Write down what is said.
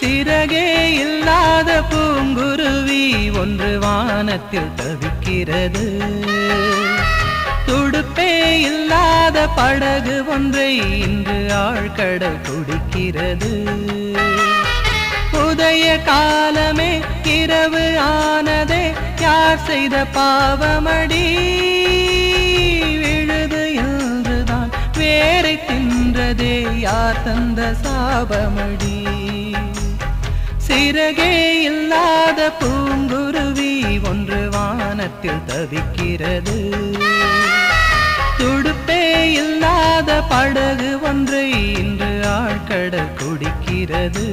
சிறகே இல்லாத பூங்குருவி ஒன்று வானத்தில் தவிக்கிறது. துடுப்பே இல்லாத படகு ஒன்றை இன்று ஆழ்கடல் குடிக்கிறது. உதய காலமே இரவு ஆனதே, யார் செய்த பாவமடி? விழுது என்றுதான் வேரை தின்றதே, யார் தந்த சாபமடி? சிறகே இல்லாத பூங்குருவி ஒன்று வானத்தில் தவிக்கிறது. துடுப்பே இல்லாத படகு ஒன்றை இன்று ஆழ்கடல் குடிக்கிறது.